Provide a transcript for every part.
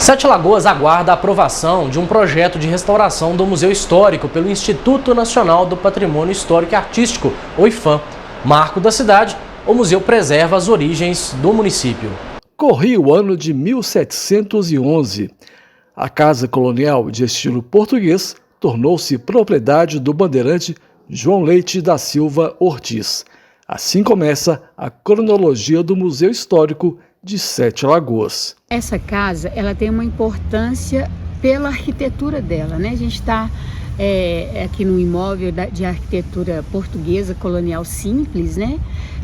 Sete Lagoas aguarda a aprovação de um projeto de restauração do Museu Histórico pelo Instituto Nacional do Patrimônio Histórico e Artístico, o IPHAN. Marco da cidade, o museu preserva as origens do município. Corria o ano de 1711. A casa colonial de estilo português tornou-se propriedade do bandeirante João Leite da Silva Ortiz. Assim começa a cronologia do Museu Histórico de Sete Lagoas. Essa casa, ela tem uma importância pela arquitetura dela, né? A gente está aqui num imóvel de arquitetura portuguesa colonial simples, né?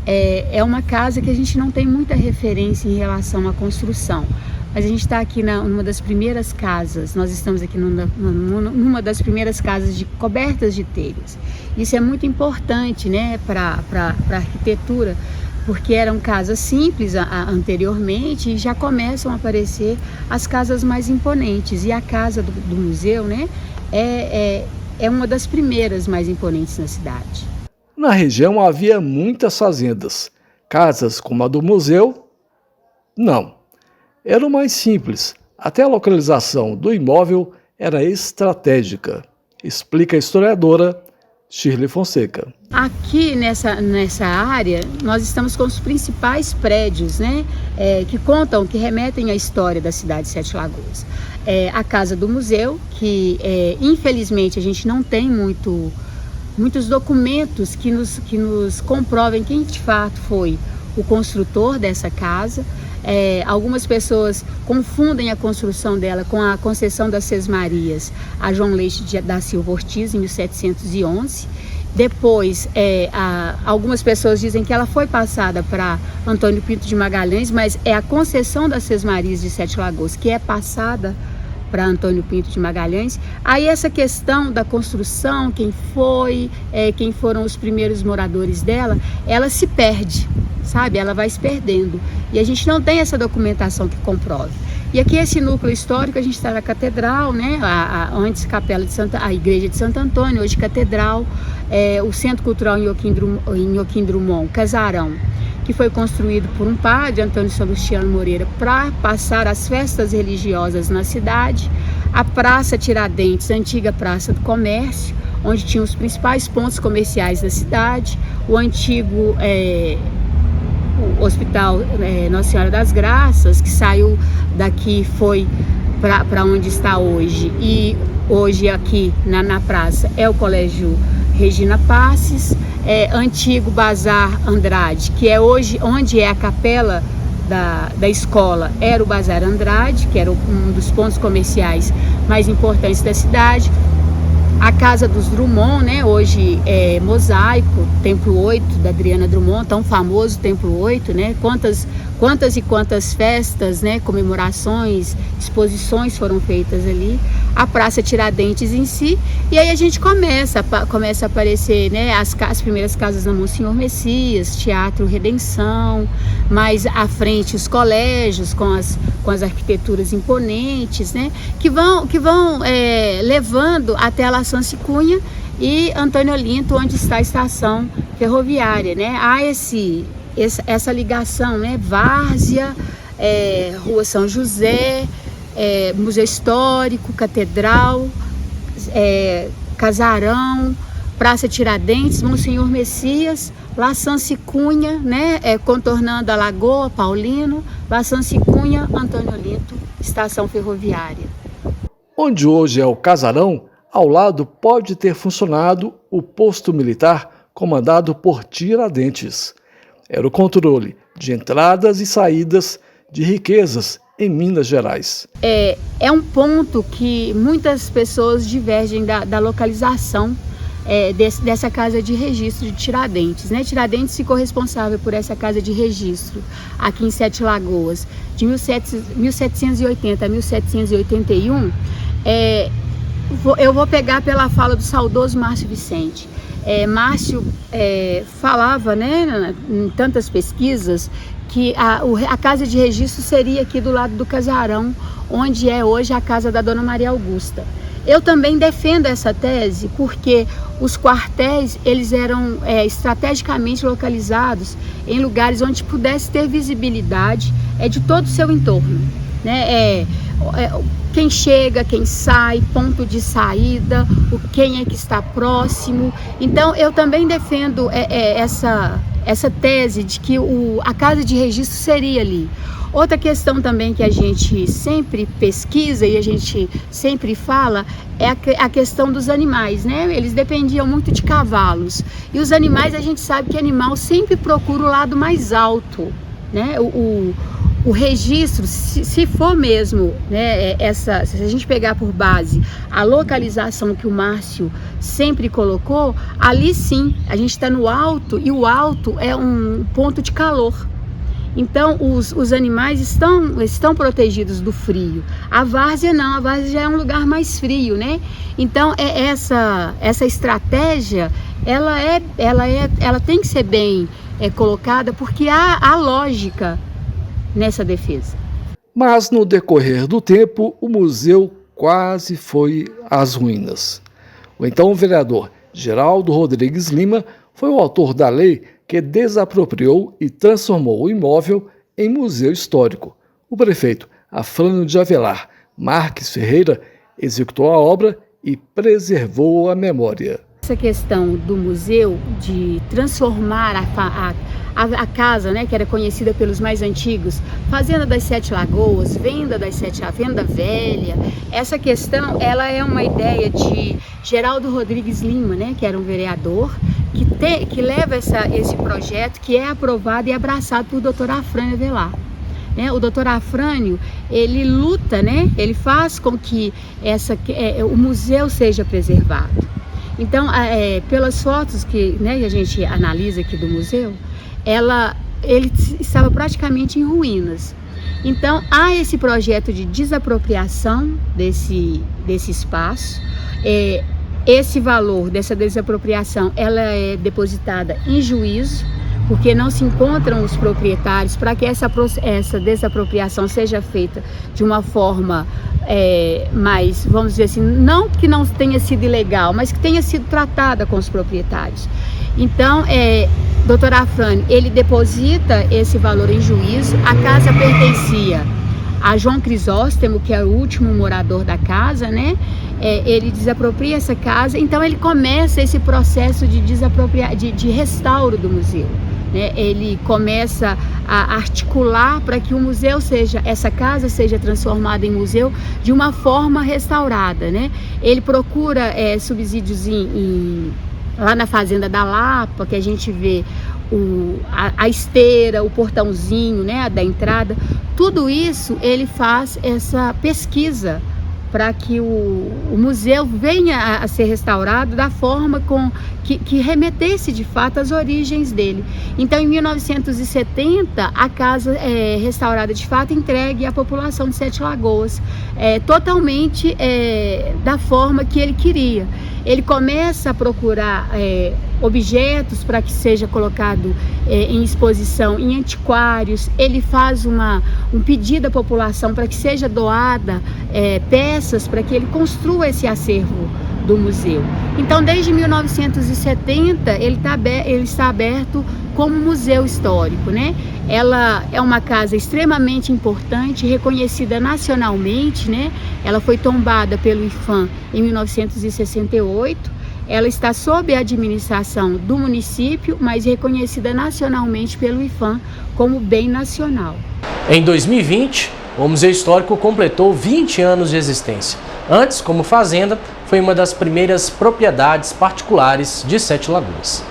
É uma casa que a gente não tem muita referência em relação à construção. Mas a gente está aqui numa das primeiras casas, nós estamos aqui numa das primeiras casas cobertas de telhas. Isso é muito importante, né, para a arquitetura, porque eram casas simples anteriormente e já começam a aparecer as casas mais imponentes. E a casa do museu, né, é uma das primeiras mais imponentes na cidade. Na região havia muitas fazendas. Casas como a do museu, não. Eram mais simples. Até a localização do imóvel era estratégica, explica a historiadora Shirley Fonseca. Aqui nessa área, nós estamos com os principais prédios, né, que remetem à história da cidade de Sete Lagoas. A Casa do Museu, que infelizmente a gente não tem muitos documentos que nos comprovem quem de fato foi o construtor dessa casa. Algumas pessoas confundem a construção dela com a concessão das Sesmarias a João Leite da Silva Ortiz em 1711. Depois, algumas pessoas dizem que ela foi passada para Antônio Pinto de Magalhães, mas é a concessão das Sesmarias de Sete Lagoas que é passada para Antônio Pinto de Magalhães. Aí essa questão da construção, quem foram os primeiros moradores dela, ela se perde, sabe? Ela vai se perdendo. E a gente não tem essa documentação que comprove. E aqui esse núcleo histórico, a gente está na catedral, né? Antes capela a igreja de Santo Antônio, hoje catedral, o Centro Cultural em Joaquim Drummond, Casarão, que foi construído por um padre, Antônio Salustiano Moreira, para passar as festas religiosas na cidade. A Praça Tiradentes, a antiga Praça do Comércio, onde tinham os principais pontos comerciais da cidade, o antigo o Hospital Nossa Senhora das Graças, que saiu daqui, foi para onde está hoje, e hoje aqui na praça é o Colégio Regina Passes, antigo Bazar Andrade, que é hoje onde é a capela da escola, era o Bazar Andrade, que era um dos pontos comerciais mais importantes da cidade. A Casa dos Drummond, né, hoje é Mosaico, Templo 8 da Adriana Drummond, tão famoso Templo 8, né, quantas e quantas festas, né, comemorações, exposições foram feitas ali. A Praça Tiradentes em si, e aí a gente começa a aparecer, né, as primeiras casas da Monsenhor Messias, Teatro Redenção, mais à frente os colégios com as arquiteturas imponentes, né, que vão levando até a La Sanci Cunha e Antônio Olinto, onde está a estação ferroviária, né. Há essa ligação, né, Várzea, Rua São José, Museu Histórico, Catedral, Casarão, Praça Tiradentes, Monsenhor Messias, La Sanci Cunha, né, contornando a Lagoa, Paulino, La Sanci Cunha, Antônio Olinto, estação ferroviária. Onde hoje é o Casarão, ao lado pode ter funcionado o posto militar comandado por Tiradentes. Era o controle de entradas e saídas de riquezas em Minas Gerais. É um ponto que muitas pessoas divergem da localização dessa casa de registro de Tiradentes, né? Tiradentes ficou responsável por essa casa de registro aqui em Sete Lagoas, de 1780 a 1781. Eu vou pegar pela fala do saudoso Márcio Vicente. Márcio falava, né, em tantas pesquisas, que a casa de registro seria aqui do lado do Casarão, onde é hoje a casa da Dona Maria Augusta. Eu também defendo essa tese porque os quartéis, eles eram estrategicamente localizados em lugares onde pudesse ter visibilidade de todo o seu entorno, né? quem chega, quem sai, ponto de saída, quem é que está próximo. Então eu também defendo essa tese de que a casa de registro seria ali. Outra questão também que a gente sempre pesquisa e a gente sempre fala é a questão dos animais, né? Eles dependiam muito de cavalos. E os animais, a gente sabe que animal sempre procura o lado mais alto, né? O registro, se for mesmo, né, se a gente pegar por base a localização que o Márcio sempre colocou, ali sim, a gente está no alto e o alto é um ponto de calor. Então, os animais estão protegidos do frio. A várzea não, a várzea já é um lugar mais frio, né? Então, essa estratégia, ela tem que ser bem colocada, porque há lógica nessa defesa. Mas, no decorrer do tempo, o museu quase foi às ruínas. O então vereador Geraldo Rodrigues Lima foi o autor da lei que desapropriou e transformou o imóvel em museu histórico. O prefeito Afrânio de Avelar Marques Ferreira executou a obra e preservou a memória. Essa questão do museu de transformar a casa, né, que era conhecida pelos mais antigos, Fazenda das Sete Lagoas, Venda Velha, essa questão ela é uma ideia de Geraldo Rodrigues Lima, né, que era um vereador, que leva esse projeto, que é aprovado e abraçado por Dr. Afrânio Avelar. O Dr. Afrânio, ele luta, né, ele faz com que o museu seja preservado. Então, pelas fotos que a gente analisa aqui do museu, ele estava praticamente em ruínas. Então, há esse projeto de desapropriação desse espaço. Esse valor dessa desapropriação, ela é depositada em juízo, porque não se encontram os proprietários para que essa desapropriação seja feita de uma forma mais, vamos dizer assim, não que não tenha sido ilegal, mas que tenha sido tratada com os proprietários. Então, Dr. Afrânio, ele deposita esse valor em juízo. A casa pertencia a João Crisóstomo, que é o último morador da casa, né? Ele desapropria essa casa, então ele começa esse processo de restauro do museu. Ele começa a articular para que o museu essa casa seja transformada em museu de uma forma restaurada, né? Ele procura subsídios lá na Fazenda da Lapa, que a gente vê a esteira, o portãozinho, né, da entrada. Tudo isso ele faz essa pesquisa para que o museu venha a ser restaurado da forma que remetesse de fato às origens dele. Então, em 1970, a casa é restaurada de fato, entregue à população de Sete Lagoas, totalmente da forma que ele queria. Ele começa a procurar objetos para que seja colocado em exposição em antiquários. Ele faz um pedido à população para que seja doada peças para que ele construa esse acervo do museu. Então, desde 1970, ele está aberto como museu histórico, né? Ela é uma casa extremamente importante, reconhecida nacionalmente, né? Ela foi tombada pelo IPHAN em 1968. Ela está sob a administração do município, mas reconhecida nacionalmente pelo IPHAN como bem nacional. Em 2020, o Museu Histórico completou 20 anos de existência. Antes, como fazenda, foi uma das primeiras propriedades particulares de Sete Lagoas.